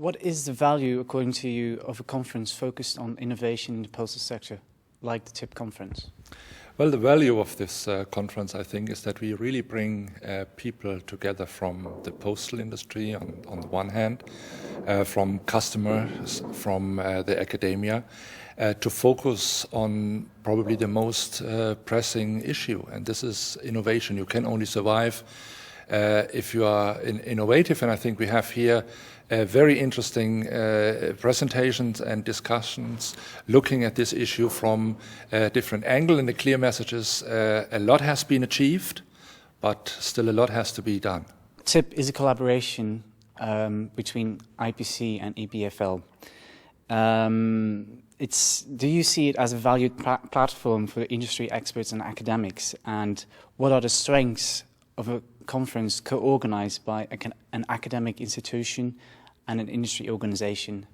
What is the value, according to you, of a conference focused on innovation in the postal sector, like the TIP conference? Well, the value of this conference, I think, is that we really bring people together from the postal industry on the one hand, from customers, from the academia, to focus on probably the most pressing issue, and this is innovation. You can only survive if you are innovative, and I think we have here very interesting presentations and discussions looking at this issue from a different angle, and the clear message is a lot has been achieved, but still a lot has to be done. TIP is a collaboration between IPC and EPFL. Do you see it as a valued platform for industry experts and academics, and what are the strengths of a conference co-organized by an academic institution and an industry organization?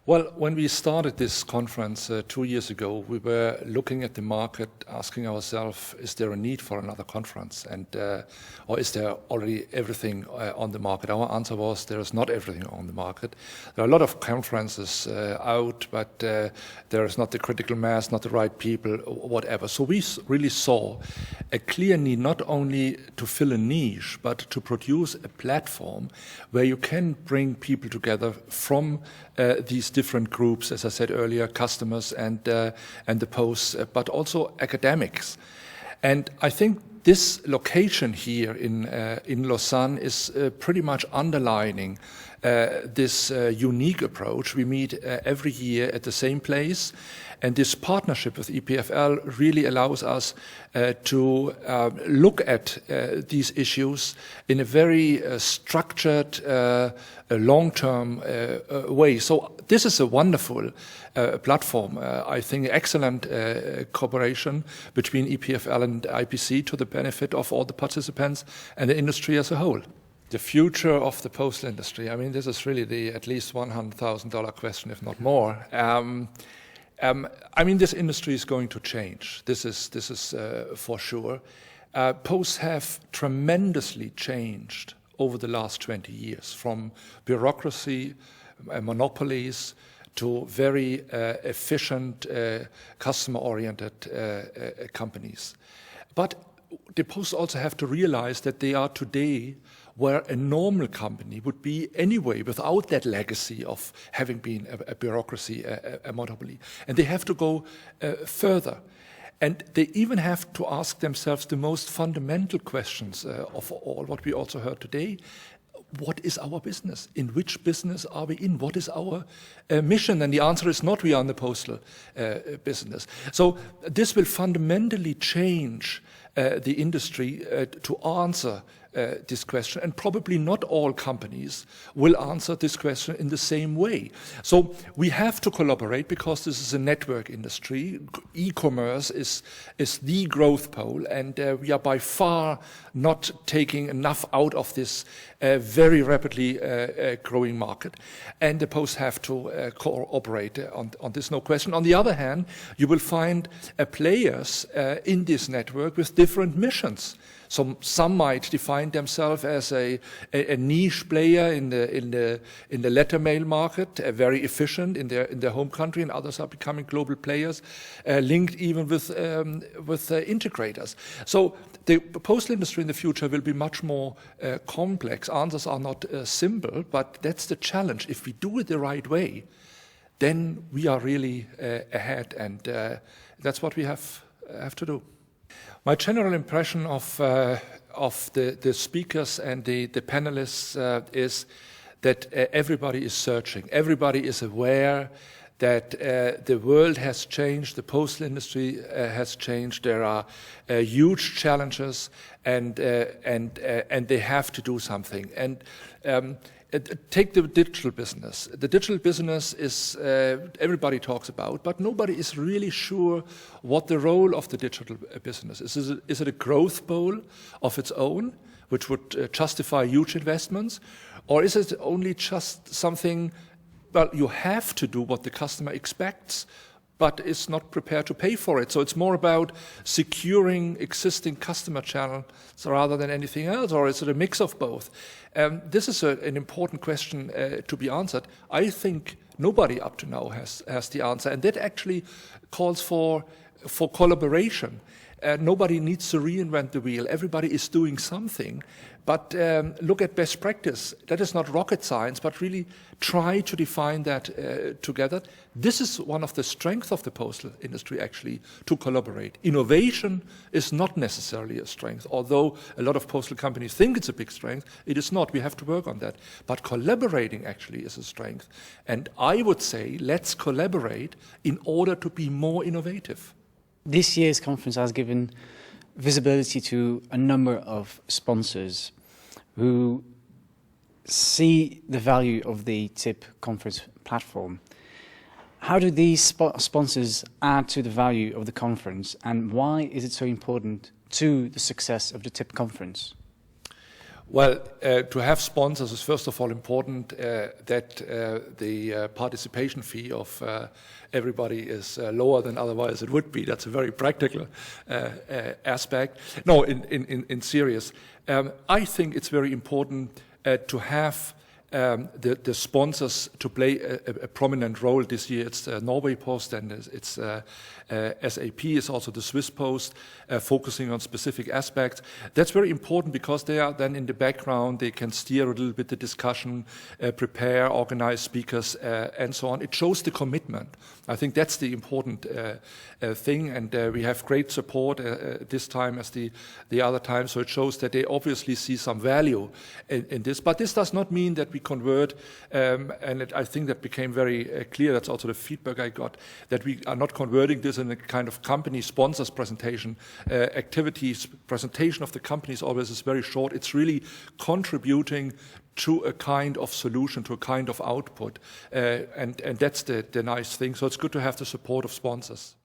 Well, when we started this conference 2 years ago, we were looking at the market, asking ourselves, is there a need for another conference? And or is there already everything on the market? Our answer was there is not everything on the market. There are a lot of conferences out, but there is not the critical mass, not the right people, whatever. So we really saw a clear need not only to fill a niche, but to produce a platform where you can bring people together from these different groups, as I said earlier, customers and the posts, but also academics. And I think this location here in Lausanne is pretty much underlining this unique approach. We meet every year at the same place, and this partnership with EPFL really allows us to look at these issues in a very structured, long-term way. So this is a wonderful platform. I think excellent cooperation between EPFL and IPC to the benefit of all the participants and the industry as a whole. The future of the postal industry, I mean, this is really the at least $100,000 question, if not more. I mean, this industry is going to change. This is for sure. Posts have tremendously changed over the last 20 years, from bureaucracy, monopolies, to very efficient, customer-oriented companies. But the posts also have to realize that they are today where a normal company would be anyway without that legacy of having been a bureaucracy, a monopoly. And they have to go further. And they even have to ask themselves the most fundamental questions of all, what we also heard today. What is our business? In which business are we in? What is our mission? And the answer is not we are in the postal business. So this will fundamentally change the industry to answer this question, and probably not all companies will answer this question in the same way. So we have to collaborate because this is a network industry. E-commerce is the growth pole, and we are by far not taking enough out of this very rapidly growing market. And the posts have to cooperate on this, no question. On the other hand, you will find players in this network with different missions. So some might define themselves as a niche player in the letter mail market, very efficient in their home country, and others are becoming global players, linked even with integrators. So the postal industry in the future will be much more complex. Answers are not simple, but that's the challenge. If we do it the right way, then we are really ahead, and that's what we have to do. My general impression of the speakers and the panelists is that everybody is searching. Everybody is aware that the world has changed, the postal industry has changed. There are huge challenges, and they have to do something. And take the digital business. The digital business is everybody talks about, but nobody is really sure what the role of the digital business is. Is it a growth pole of its own, which would justify huge investments, or is it only just something? Well, you have to do what the customer expects, but is not prepared to pay for it. So it's more about securing existing customer channels rather than anything else, or is it a mix of both? This is an important question to be answered. I think nobody up to now has the answer, and that actually calls for collaboration. Nobody needs to reinvent the wheel. Everybody is doing something. But look at best practice. That is not rocket science, but really try to define that together. This is one of the strengths of the postal industry, actually, to collaborate. Innovation is not necessarily a strength, although a lot of postal companies think it's a big strength. It is not. We have to work on that. But collaborating actually is a strength. And I would say, let's collaborate in order to be more innovative. This year's conference has given visibility to a number of sponsors who see the value of the TIP conference platform. How do these sponsors add to the value of the conference, and why is it so important to the success of the TIP conference? Well, to have sponsors is first of all important that the participation fee of everybody is lower than otherwise it would be. That's a very practical aspect. No, in serious, I think it's very important to have the sponsors to play a prominent role. This year it's Norway Post, and it's SAP is also the Swiss Post, focusing on specific aspects. That's very important because they are then in the background. They can steer a little bit the discussion, prepare, organize speakers, and so on. It shows the commitment. I think that's the important thing, and we have great support this time as the other time. So it shows that they obviously see some value in this. But this does not mean that we convert, and I think that became very clear. That's also the feedback I got, that we are not converting this in a kind of company sponsors presentation. Activities, presentation of the companies always is very short. It's really contributing to a kind of solution, to a kind of output. And that's the nice thing. So it's good to have the support of sponsors.